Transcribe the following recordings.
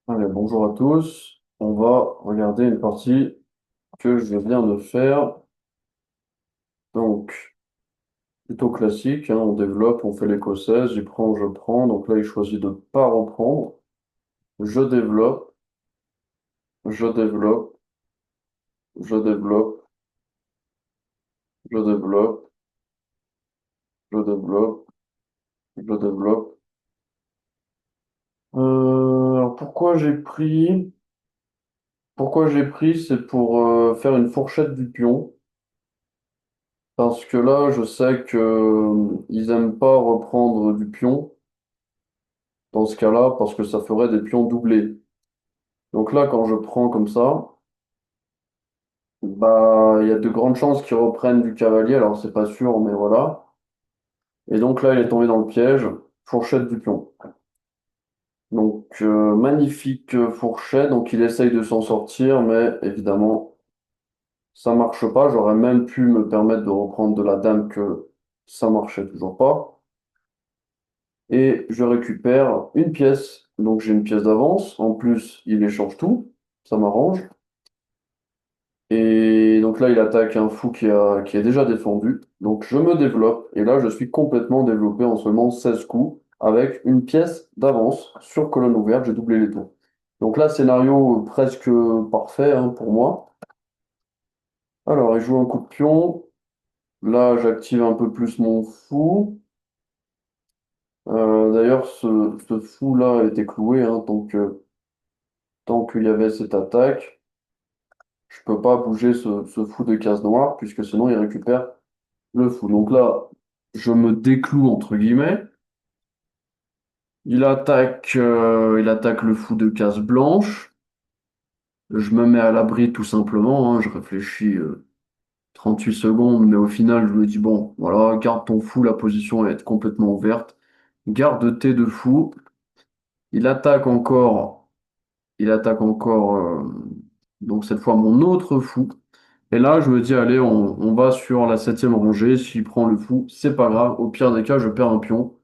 Allez, bonjour à tous. On va regarder une partie que je viens de faire. Donc, plutôt classique, hein, on développe, on fait l'écossaise, j'y prends, je prends. Donc là, il choisit de ne pas reprendre. Je développe, je développe, je développe, je développe, je développe, je développe. Alors pourquoi j'ai pris, c'est pour faire une fourchette du pion. Parce que là, je sais que ils aiment pas reprendre du pion. Dans ce cas-là, parce que ça ferait des pions doublés. Donc là, quand je prends comme ça, bah, il y a de grandes chances qu'ils reprennent du cavalier, alors c'est pas sûr, mais voilà. Et donc là, il est tombé dans le piège, fourchette du pion. Donc, magnifique fourchette, donc il essaye de s'en sortir, mais évidemment, ça marche pas. J'aurais même pu me permettre de reprendre de la dame que ça marchait toujours pas. Et je récupère une pièce, donc j'ai une pièce d'avance. En plus, il échange tout, ça m'arrange. Et donc là, il attaque un fou qui est déjà défendu. Donc je me développe. Et là, je suis complètement développé en seulement 16 coups avec une pièce d'avance sur colonne ouverte. J'ai doublé les tours. Donc là, scénario presque parfait hein, pour moi. Alors, il joue un coup de pion. Là, j'active un peu plus mon fou. D'ailleurs, ce fou-là était cloué. Hein, donc, tant qu'il y avait cette attaque, je peux pas bouger ce fou de case noire puisque sinon, il récupère le fou. Donc là, je me décloue entre guillemets. Il attaque le fou de case blanche. Je me mets à l'abri tout simplement, hein. Je réfléchis 38 secondes, mais au final, je me dis, bon, voilà, garde ton fou, la position est complètement ouverte. Garde tes deux fous. Il attaque encore, il attaque encore, donc cette fois mon autre fou. Et là, je me dis, allez, on va sur la septième rangée. S'il prend le fou, c'est pas grave. Au pire des cas, je perds un pion.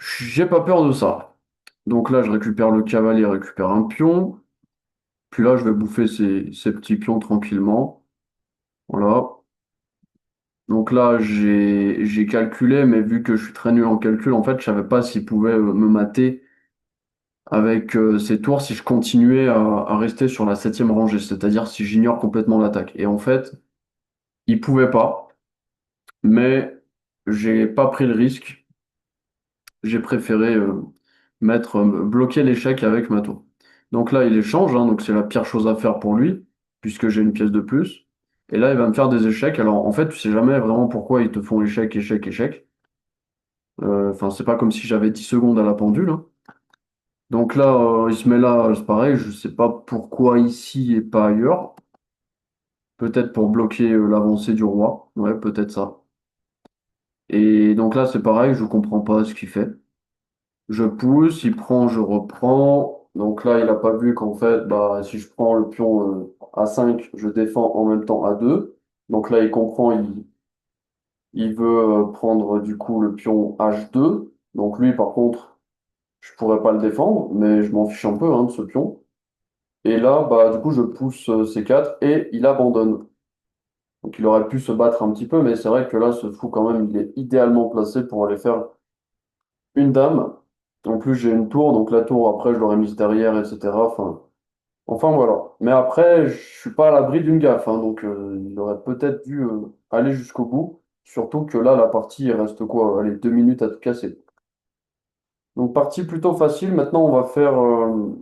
J'ai pas peur de ça. Donc là, je récupère le cavalier, récupère un pion. Puis là, je vais bouffer ces petits pions tranquillement. Voilà. Donc là, j'ai calculé, mais vu que je suis très nul en calcul, en fait, je savais pas s'il pouvait me mater avec ces tours si je continuais à rester sur la septième rangée, c'est-à-dire si j'ignore complètement l'attaque. Et en fait, il pouvait pas, mais j'ai pas pris le risque. J'ai préféré bloquer l'échec avec ma tour. Donc là, il échange, hein, donc c'est la pire chose à faire pour lui, puisque j'ai une pièce de plus. Et là, il va me faire des échecs. Alors, en fait, tu sais jamais vraiment pourquoi ils te font échec, échec, échec. Enfin, c'est pas comme si j'avais 10 secondes à la pendule, hein. Donc là, il se met là, c'est pareil, je sais pas pourquoi ici et pas ailleurs. Peut-être pour bloquer l'avancée du roi. Ouais, peut-être ça. Et donc là, c'est pareil, je comprends pas ce qu'il fait. Je pousse, il prend, je reprends. Donc là, il n'a pas vu qu'en fait, bah, si je prends le pion à 5, je défends en même temps à 2. Donc là, il comprend, il veut prendre du coup le pion H2. Donc lui, par contre, je pourrais pas le défendre, mais je m'en fiche un peu hein, de ce pion. Et là, bah, du coup, je pousse C4 et il abandonne. Donc il aurait pu se battre un petit peu, mais c'est vrai que là, ce fou, quand même, il est idéalement placé pour aller faire une dame. En plus, j'ai une tour, donc la tour, après, je l'aurais mise derrière, etc. Enfin, voilà. Mais après, je suis pas à l'abri d'une gaffe, hein, donc il aurait peut-être dû aller jusqu'au bout. Surtout que là, la partie, il reste quoi? Allez, 2 minutes à tout casser. Donc, partie plutôt facile. Maintenant, on va faire. Enfin,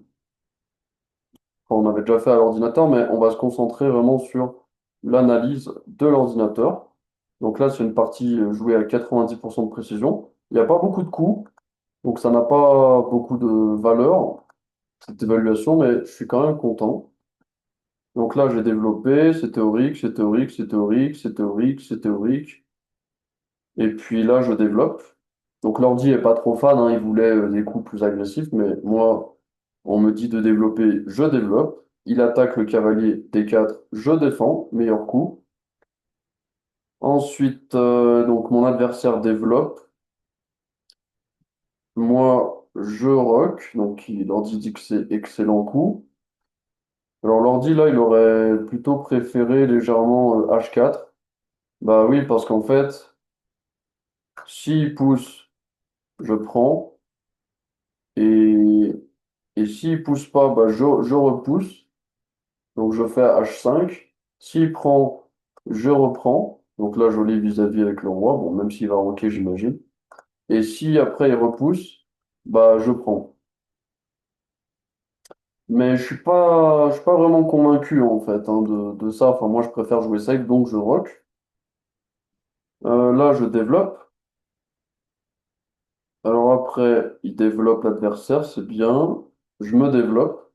on avait déjà fait à l'ordinateur, mais on va se concentrer vraiment sur l'analyse de l'ordinateur. Donc là, c'est une partie jouée à 90% de précision. Il n'y a pas beaucoup de coups, donc ça n'a pas beaucoup de valeur, cette évaluation, mais je suis quand même content. Donc là, j'ai développé, c'est théorique, c'est théorique, c'est théorique, c'est théorique, c'est théorique. Et puis là, je développe. Donc l'ordi est pas trop fan, hein, il voulait des coups plus agressifs, mais moi, on me dit de développer, je développe. Il attaque le cavalier D4, je défends, meilleur coup. Ensuite, donc mon adversaire développe. Moi, je rock, donc l'ordi dit que c'est excellent coup. Alors l'ordi là, il aurait plutôt préféré légèrement H4. Bah oui, parce qu'en fait, s'il pousse, je prends, et, et s'il pousse pas, bah je repousse, donc je fais H5. S'il prend, je reprends, donc là je lis vis-à-vis avec le roi, bon, même s'il va rocker, j'imagine. Et si après il repousse, bah je prends. Mais je suis pas vraiment convaincu en fait hein, de ça. Enfin, moi je préfère jouer safe, donc je rock. Là, je développe. Alors après, il développe l'adversaire, c'est bien. Je me développe.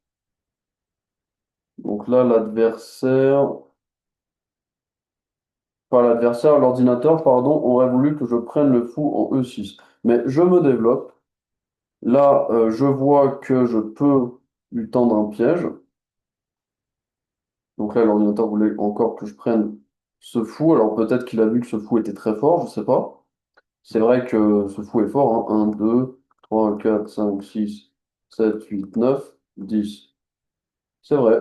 Donc là, l'ordinateur, pardon, aurait voulu que je prenne le fou en E6. Mais je me développe. Là, je vois que je peux lui tendre un piège. Donc là, l'ordinateur voulait encore que je prenne ce fou. Alors peut-être qu'il a vu que ce fou était très fort, je sais pas. C'est vrai que ce fou est fort, hein. 1, 2, 3, 4, 5, 6, 7, 8, 9, 10. C'est vrai,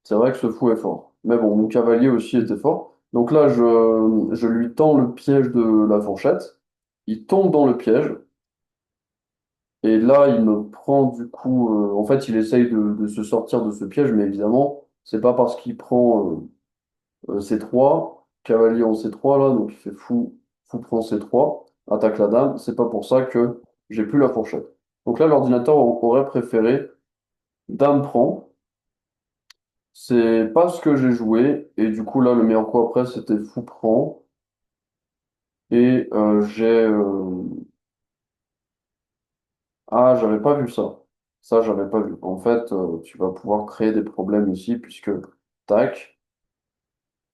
c'est vrai que ce fou est fort. Mais bon, mon cavalier aussi était fort. Donc là, je lui tends le piège de la fourchette. Il tombe dans le piège. Et là, il me prend du coup. En fait, il essaye de se sortir de ce piège, mais évidemment, c'est pas parce qu'il prend C3, cavalier en C3, là, donc il fait fou, fou prend C3, attaque la dame. C'est pas pour ça que j'ai plus la fourchette. Donc là, l'ordinateur aurait préféré dame prend. C'est pas ce que j'ai joué. Et du coup, là, le meilleur coup après, c'était fou prend. Et ah, j'avais pas vu ça. Ça, j'avais pas vu. En fait, tu vas pouvoir créer des problèmes ici, puisque tac.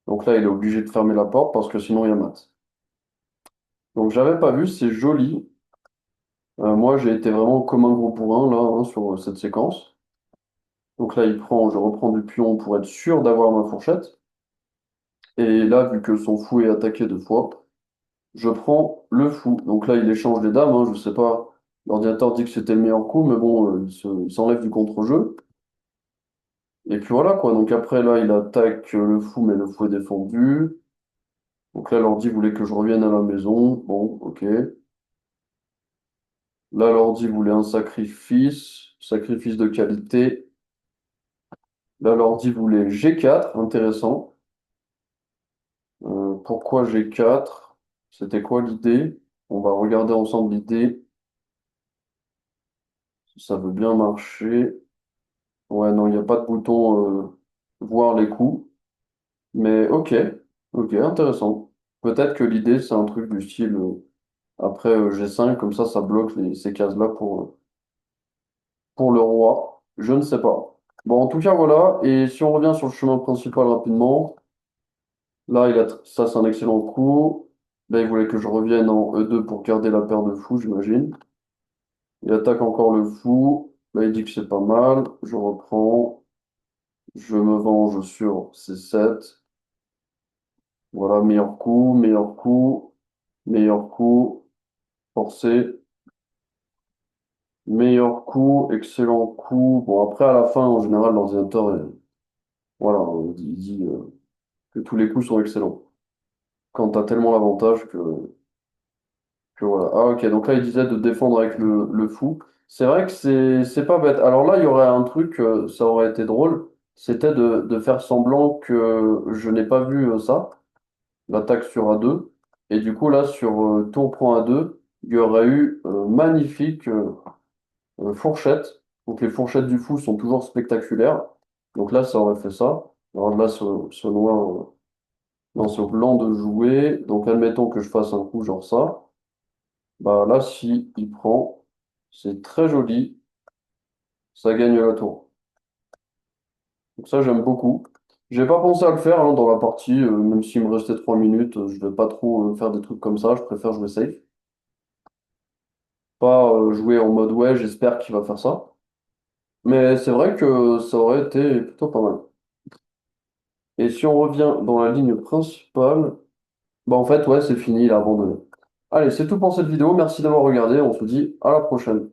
Donc là, il est obligé de fermer la porte parce que sinon, il y a mat. Donc, j'avais pas vu, c'est joli. Moi, j'ai été vraiment comme un gros bourrin là hein, sur cette séquence. Donc là, je reprends du pion pour être sûr d'avoir ma fourchette. Et là, vu que son fou est attaqué 2 fois, je prends le fou. Donc là, il échange les dames. Hein, je sais pas. L'ordinateur dit que c'était le meilleur coup, mais bon, il s'enlève du contre-jeu. Et puis voilà quoi. Donc après, là, il attaque le fou, mais le fou est défendu. Donc là, l'ordi voulait que je revienne à la maison. Bon, ok. Là, l'ordi voulait un sacrifice de qualité. Là, l'ordi voulait G4, intéressant. Pourquoi G4? C'était quoi l'idée? On va regarder ensemble l'idée, si ça veut bien marcher. Ouais, non, il n'y a pas de bouton voir les coups. Mais ok, ok, intéressant. Peut-être que l'idée, c'est un truc du style après G5, comme ça bloque ces cases-là pour le roi. Je ne sais pas. Bon, en tout cas, voilà. Et si on revient sur le chemin principal rapidement. Là, ça, c'est un excellent coup. Là, il voulait que je revienne en E2 pour garder la paire de fous, j'imagine. Il attaque encore le fou. Là, il dit que c'est pas mal. Je reprends. Je me venge sur C7. Voilà, meilleur coup, meilleur coup, meilleur coup. Forcé. Meilleur coup, excellent coup. Bon, après, à la fin, en général, l'ordinateur, voilà, il dit que tous les coups sont excellents. Quand tu as tellement l'avantage que voilà. Ah ok, donc là il disait de défendre avec le fou. C'est vrai que c'est pas bête. Alors là, il y aurait un truc, ça aurait été drôle, c'était de faire semblant que je n'ai pas vu ça, l'attaque sur A2. Et du coup, là, sur tour prend A2, il y aurait eu magnifique fourchette. Donc les fourchettes du fou sont toujours spectaculaires. Donc là, ça aurait fait ça. Alors là, ce noir, non, ce blanc de jouer. Donc admettons que je fasse un coup genre ça. Bah là, si il prend, c'est très joli, ça gagne la tour. Donc ça, j'aime beaucoup. J'ai pas pensé à le faire hein, dans la partie, même s'il me restait 3 minutes, je vais pas trop faire des trucs comme ça, je préfère jouer safe. Pas jouer en mode ouais, j'espère qu'il va faire ça. Mais c'est vrai que ça aurait été plutôt pas mal. Et si on revient dans la ligne principale, bah en fait, ouais, c'est fini, il a abandonné. Allez, c'est tout pour cette vidéo, merci d'avoir regardé, on se dit à la prochaine.